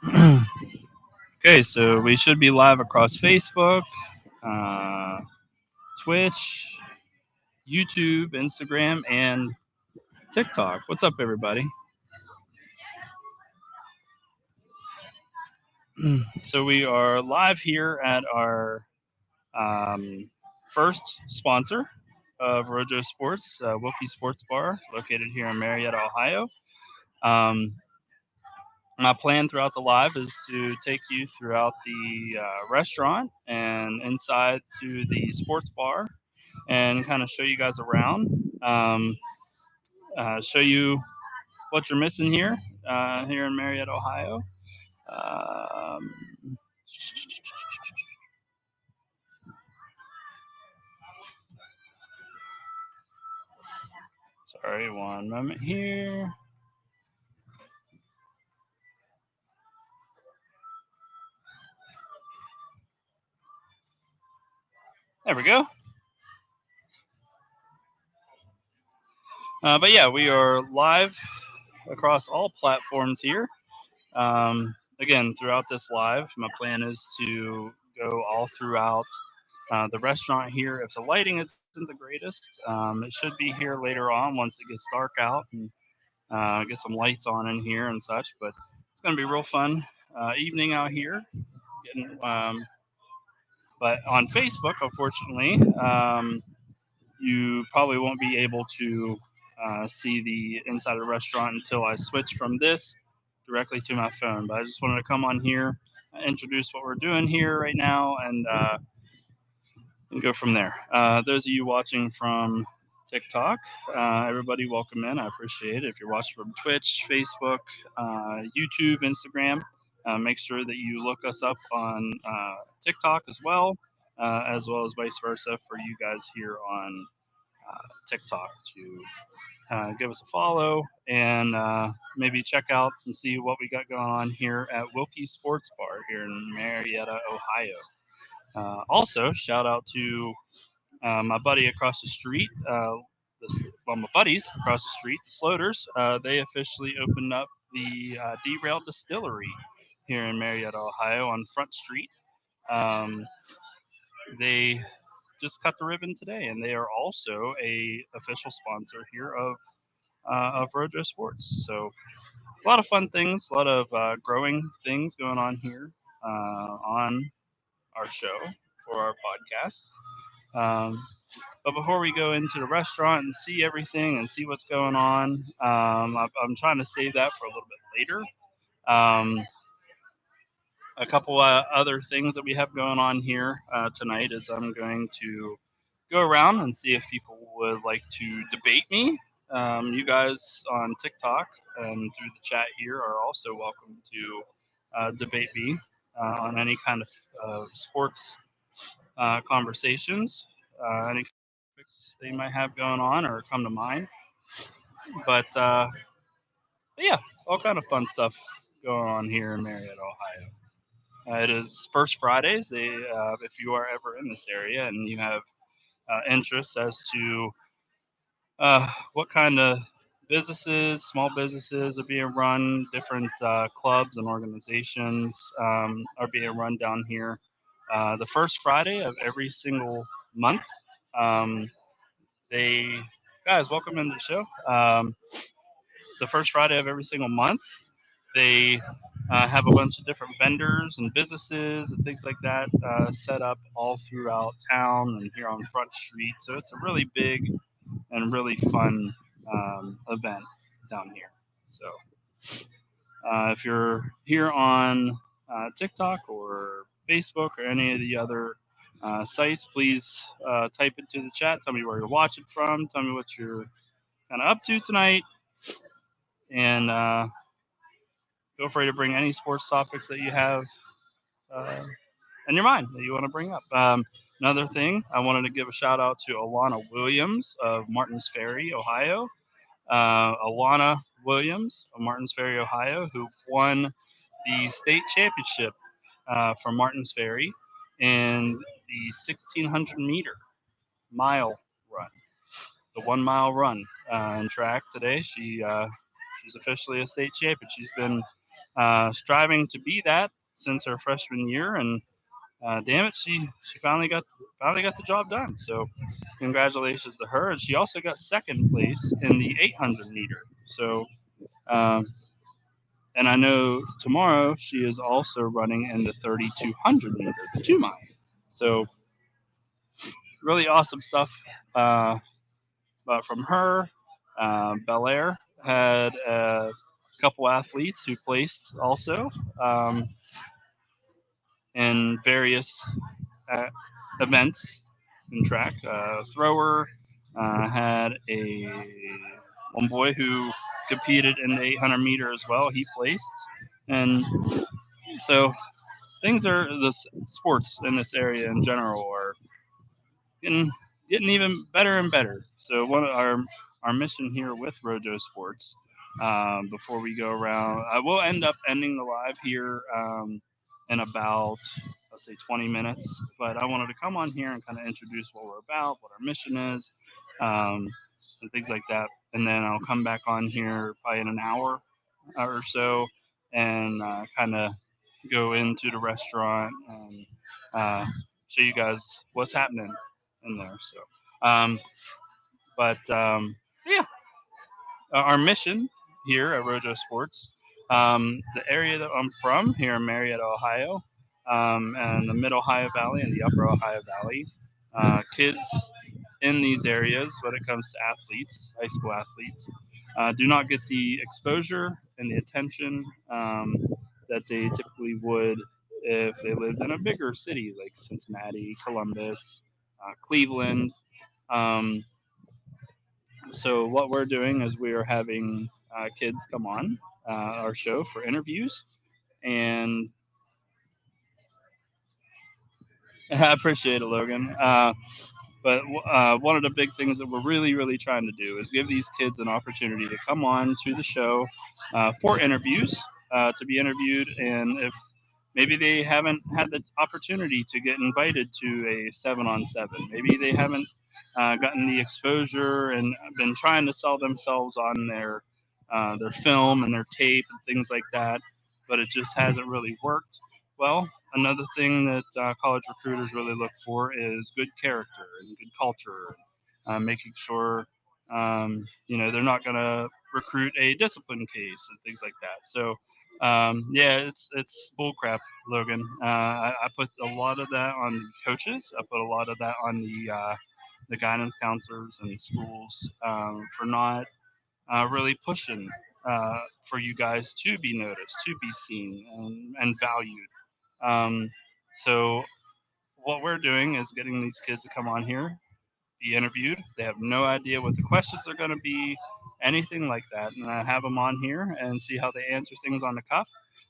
Okay, so we should be live across Facebook, uh, Twitch, YouTube, Instagram, and TikTok. What's up, everybody? So we are live here at our um, first sponsor of Ro-JoSports, Wilkys Sports Bar, located here in Marietta, Ohio. Um, my plan throughout the live is to take you throughout the restaurant and inside to the sports bar and kind of show you guys around, show you what you're missing here, here in Marietta, Ohio. Um, Sorry, one moment here. There we go. But yeah, we are live across all platforms here. Again, throughout this live, my plan is to go all throughout the restaurant here. If the lighting isn't the greatest, it should be here later on once it gets dark out and get some lights on in here and such. But it's going to be real fun evening out here. Getting, but on Facebook, unfortunately, you probably won't be able to see the inside of the restaurant until I switch from this directly to my phone. But I just wanted to come on here, introduce what we're doing here right now, and go from there. Those of you watching from TikTok, everybody welcome in. I appreciate it. If you're watching from Twitch, Facebook, YouTube, Instagram, make sure that you look us up on TikTok as well as vice versa for you guys here on TikTok to give us a follow and maybe check out and see what we got going on here at Wilkys Sports Bar here in Marietta, Ohio. Also, shout out to my buddy across the street. My buddies across the street, the Sloters. They officially opened up the Derailed Distillery here in Marietta, Ohio, on Front Street. They just cut the ribbon today, and they are also a official sponsor here of Ro-JoSports. So a lot of fun things, a lot of growing things going on here on our show for our podcast. Um, but before we go into the restaurant and see everything and see what's going on, I'm trying to save that for a little bit later. A couple other things that we have going on here tonight is I'm going to go around and see if people would like to debate me. You guys on TikTok and through the chat here are also welcome to debate me on any kind of sports conversations, any topics they might have going on or come to mind. But yeah, all kind of fun stuff going on here in Marietta, Ohio. It is First Fridays. If you are ever in this area and you have interest as to what kind of businesses, small businesses are being run, different clubs and organizations are being run down here. The first Friday of every single month, um, they guys welcome into the show. The first Friday of every single month, they have a bunch of different vendors and businesses and things like that set up all throughout town and here on Front Street. So it's a really big and really fun event down here. So if you're here on TikTok or Facebook or any of the other sites, please type into the chat. Tell me where you're watching from. Tell me what you're kind of up to tonight. And feel free to bring any sports topics that you have uh, in your mind that you want to bring up. Another thing, I wanted to give a shout out to Alana Williams of Martins Ferry, Ohio. Alana Williams of Martins Ferry, Ohio, who won the state championship for Martins Ferry in the 1600 mile run, the 1 mile run in track today. She's officially a state champion. She's been striving to be that since her freshman year, and damn it, she finally got the job done. So congratulations to her, and she also got second place in the 800 meter. So um, and I know tomorrow she is also running in the 3200 meter, the 2 mile. So really awesome stuff from her. Bel Air had a couple athletes who placed also in various uh, events in track. Thrower had a one boy who competed in the 800 meter as well. He placed, and so things are the sports in this area in general are getting getting even better and better. So one of our mission here with Ro-JoSports, before we go around, I will end up ending the live here in about, let's say, 20 minutes. But I wanted to come on here and kind of introduce what we're about, what our mission is, um, and things like that. And then I'll come back on here probably in an hour or so and kind of go into the restaurant and show you guys what's happening in there. So, but yeah, our mission here at Ro-JoSports, the area that I'm from here in Marietta, Ohio, and the Mid Ohio Valley and the Upper Ohio Valley, kids in these areas when it comes to athletes, high school athletes, do not get the exposure and the attention that they typically would if they lived in a bigger city like Cincinnati, Columbus, Cleveland. Um, so what we're doing is we are having kids come on our show for interviews, and I appreciate it, Logan. But one of the big things that we're really trying to do is give these kids an opportunity to come on to the show for interviews, to be interviewed, and if maybe they haven't had the opportunity to get invited to a 7-on-7, maybe they haven't gotten the exposure and been trying to sell themselves on their film and their tape and things like that, but it just hasn't really worked. Well, another thing that college recruiters really look for is good character and good culture, making sure they're not going to recruit a discipline case and things like that. So yeah, it's bullcrap, Logan. I put a lot of that on the coaches. I put a lot of that on the guidance counselors and schools for not really pushing for you guys to be noticed, to be seen, and valued. Um, so what we're doing is getting these kids to come on here, be interviewed. They have no idea what the questions are going to be, anything like that. And I have them on here and see how they answer things on the cuff.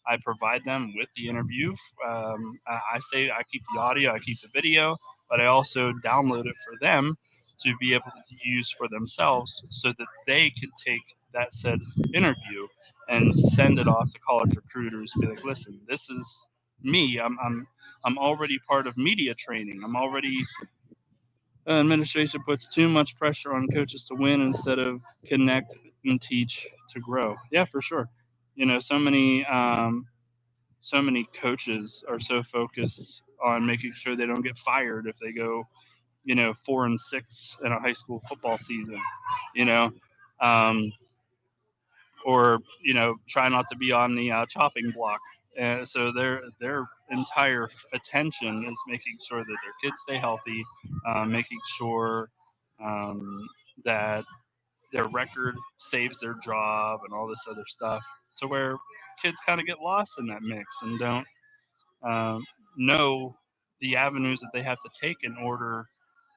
I provide them with the interview. I say I keep the audio, I keep the video, but I also download it for them to be able to use for themselves so that they can take that said interview and send it off to college recruiters and be like, listen, this is me. I'm already part of media training. I'm already administration puts too much pressure on coaches to win instead of connect and teach to grow. Yeah, for sure. So many coaches are so focused on making sure they don't get fired if they go, 4-6 in a high school football season, you know, um, or try not to be on the chopping block. So their entire attention is making sure that their kids stay healthy, making sure um, that their record saves their job and all this other stuff. To where kids kind of get lost in that mix and don't um, know the avenues that they have to take in order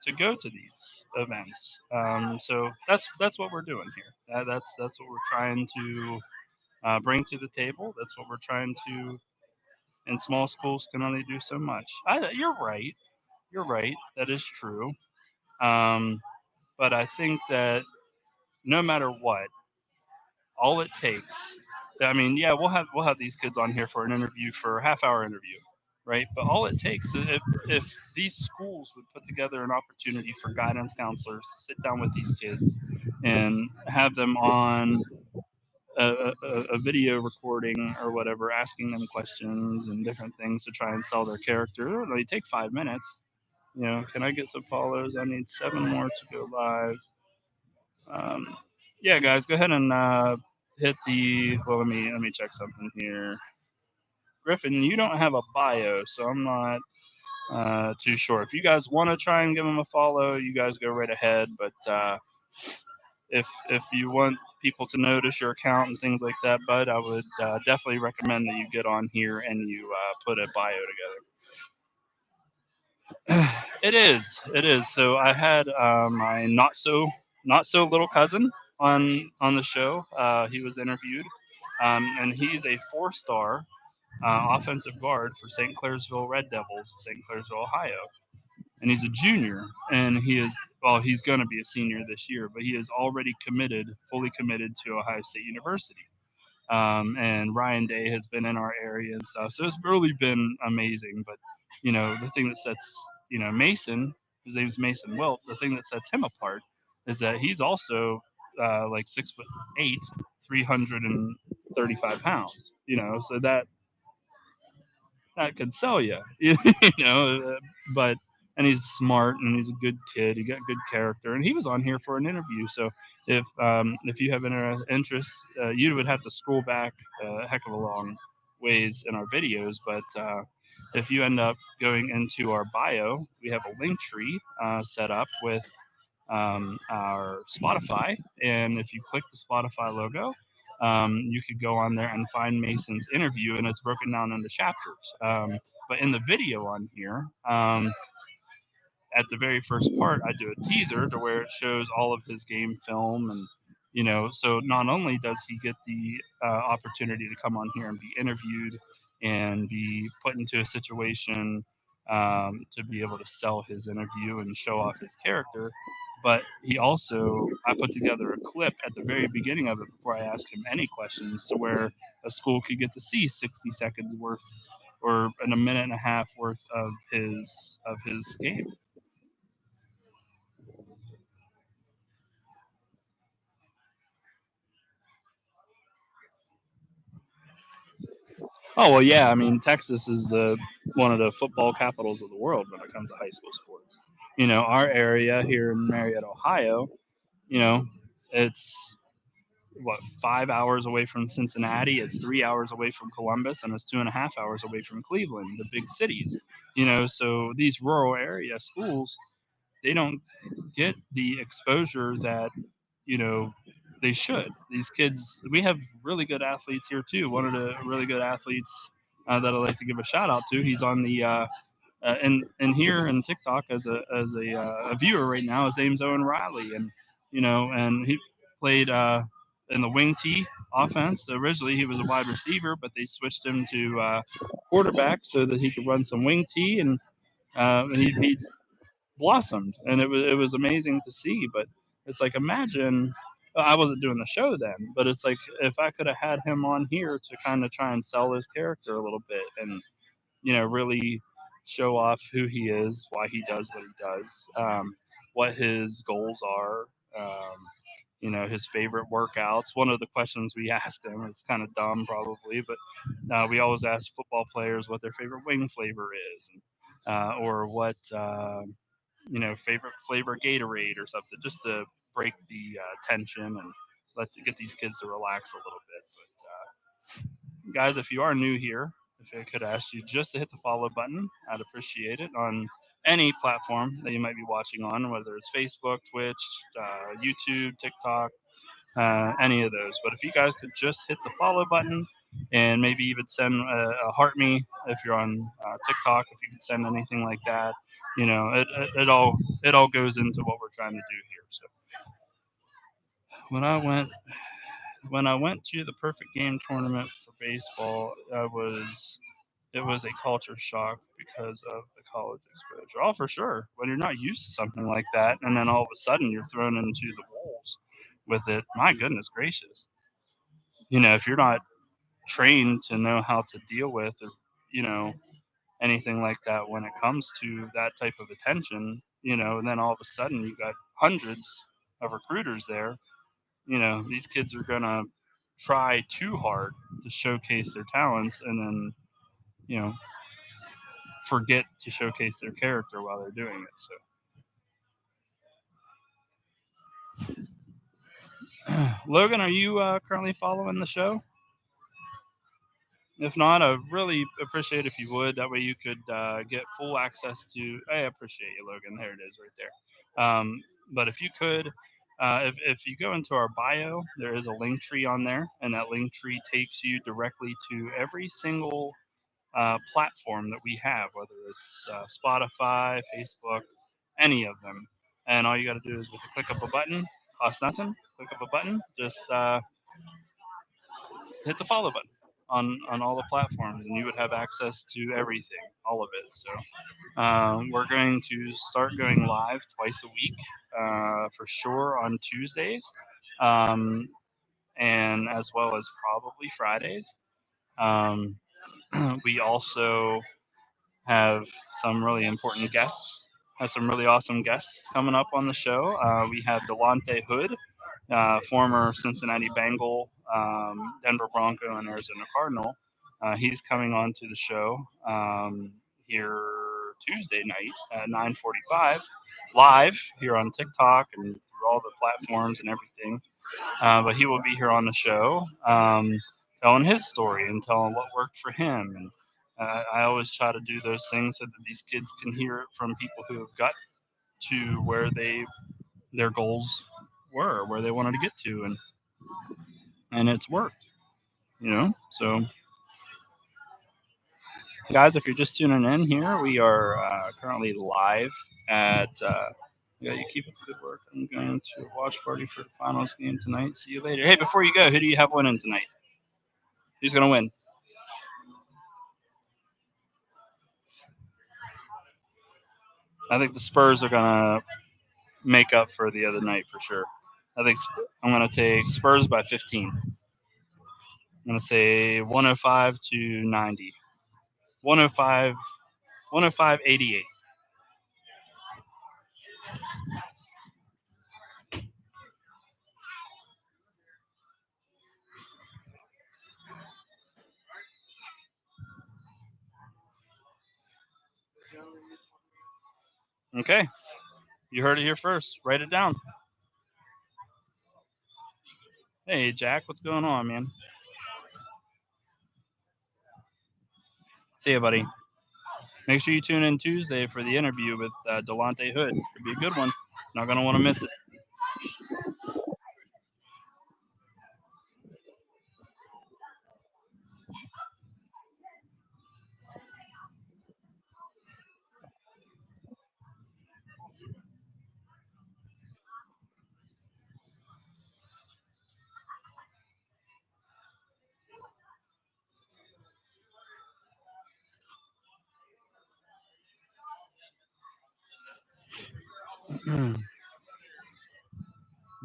to go to these events. So that's what we're doing here. That's what we're trying to bring to the table. That's what we're trying to. And small schools can only do so much. You're right. You're right. That is true. Um, but I think that no matter what, all it takes. I mean, yeah, we'll have these kids on here for an interview, for a half-hour interview, right? But all it takes is if these schools would put together an opportunity for guidance counselors to sit down with these kids and have them on a video recording or whatever, asking them questions and different things to try and sell their character. They take 5 minutes. Can I get some follows? I need 7 more to go live. Um, yeah, guys, go ahead and hit the. Well, let me check something here. Griffin, you don't have a bio, so I'm not too sure. If you guys want to try and give him a follow, you guys go right ahead. But if you want people to notice your account and things like that, bud, I would definitely recommend that you get on here and you put a bio together. It is. So I had my not so little cousin on the show. He was interviewed, and he's a 4-star offensive guard for St. Clairsville Red Devils, St. Clairsville, Ohio. And he's a junior, and he's going to be a senior this year, but he is already fully committed to Ohio State University. And Ryan Day has been in our area and stuff, so it's really been amazing. But the thing that sets Mason, his name's Mason Wilt, the thing that sets him apart is that he's also like 6'8", 335 pounds. So that could sell you, but and he's smart and he's a good kid. He got good character, and he was on here for an interview. So if you have an interest, you would have to scroll back a heck of a long ways in our videos. But if you end up going into our bio, we have a link tree set up with our Spotify. And if you click the Spotify logo, you could go on there and find Mason's interview, and it's broken down into chapters. But in the video on here, at the very first part, I do a teaser to where it shows all of his game film, and so not only does he get the opportunity to come on here and be interviewed and be put into a situation to be able to sell his interview and show off his character, but I put together a clip at the very beginning of it before I asked him any questions, to where a school could get to see 60 seconds worth or in a minute and a half worth of his game. Oh well, yeah. I mean, Texas is the one of the football capitals of the world when it comes to high school sports. Our area here in Marietta, Ohio. You know, it's what 5 hours away from Cincinnati. It's 3 hours away from Columbus, and it's 2.5 hours away from Cleveland, the big cities. So these rural area schools, they don't get the exposure that you know they should. These kids, we have really good athletes here too. One of the really good athletes that I'd like to give a shout out to. He's on the and here in TikTok as a viewer right now. His name's Owen Riley, and he played in the wing T offense. Originally, he was a wide receiver, but they switched him to quarterback so that he could run some wing T, and he blossomed, and it was amazing to see. But it's like, imagine, I wasn't doing the show then, but it's like if I could have had him on here to kind of try and sell his character a little bit, and really show off who he is, why he does what he does, what his goals are, his favorite workouts. One of the questions we asked him is kind of dumb, probably, but we always ask football players what their favorite wing flavor is, or what favorite flavor Gatorade or something, just to break the tension and get these kids to relax a little bit. But guys, if you are new here, if I could ask you just to hit the follow button, I'd appreciate it on any platform that you might be watching on, whether it's Facebook, Twitch, YouTube, TikTok, any of those. But if you guys could just hit the follow button and maybe even send a heart me if you're on TikTok, if you could send anything like that, it all goes into what we're trying to do here. So when I went to the Perfect Game tournament for baseball, it was a culture shock because of the college exposure. Oh, for sure. When you're not used to something like that, and then all of a sudden you're thrown into the wolves with it, my goodness gracious. If you're not trained to know how to deal with, or, you know, anything like that when it comes to that type of attention, and then all of a sudden you got hundreds of recruiters there, these kids are gonna try too hard to showcase their talents and then, forget to showcase their character while they're doing it. So, Logan, are you currently following the show? If not, I really appreciate if you would. That way you could get full access to. I appreciate you, Logan. There it is, right there. But if you could, if you go into our bio, there is a link tree on there, and that link tree takes you directly to every single platform that we have, whether it's Spotify, Facebook, any of them. And all you got to do is with a click of a button, cost nothing, click of a button, just hit the follow button on all the platforms, and you would have access to everything, all of it. So we're going to start going live twice a week, for sure on Tuesdays, um, and as well as probably Fridays. Um, we also have some really important guests. Have some really awesome guests coming up on the show. We have Delonte Hood, former Cincinnati Bengal, Denver Bronco, and Arizona Cardinal. He's coming on to the show here Tuesday night at 9:45, live here on TikTok and through all the platforms and everything. But he will be here on the show, telling his story and telling what worked for him. And I always try to do those things so that these kids can hear it from people who have got to where their goals were, where they wanted to get to, and it's worked, So, guys, if you're just tuning in here, we are currently live at. Yeah, you keep up the good work. I'm going to a watch party for the finals game tonight. See you later. Hey, before you go, who do you have winning tonight? Who's gonna win? I think the Spurs are gonna make up for the other night for sure. I think I'm gonna take Spurs by 15. I'm gonna say 105 to 90. 105, 105, 88. Okay, you heard it here first. Write it down. Hey, Jack, what's going on, man? See ya, buddy. Make sure you tune in Tuesday for the interview with Delonte Hood. Could be a good one. Not gonna want to miss it.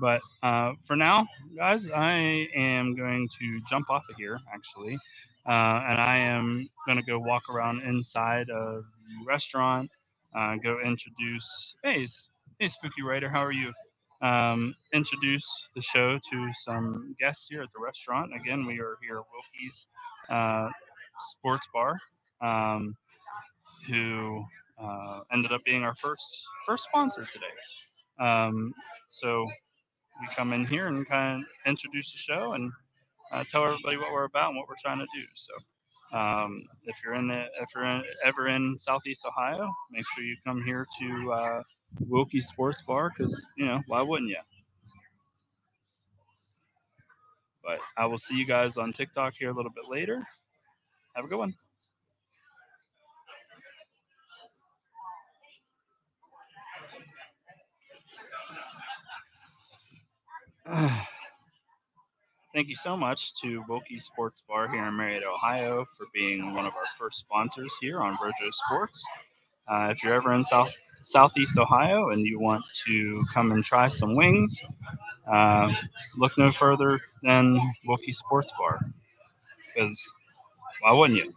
But for now, guys, I am going to jump off of here, actually. And I am going to go walk around inside of the restaurant, go introduce. Hey, Spooky Writer, how are you? Introduce the show to some guests here at the restaurant. Again, we are here at Wilkys Sports Bar, um, who ended up being our first sponsor today. So we come in here and kind of introduce the show and tell everybody what we're about and what we're trying to do. So, if you're ever in Southeast Ohio, make sure you come here to Wilkys Sports Bar because why wouldn't you? But I will see you guys on TikTok here a little bit later. Have a good one. Thank you so much to Wilkys Sports Bar here in Marietta, Ohio, for being one of our first sponsors here on Ro-JoSports. If you're ever in Southeast Ohio and you want to come and try some wings, uh, look no further than Wilkys Sports Bar. Because why wouldn't you?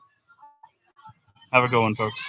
Have a good one, folks.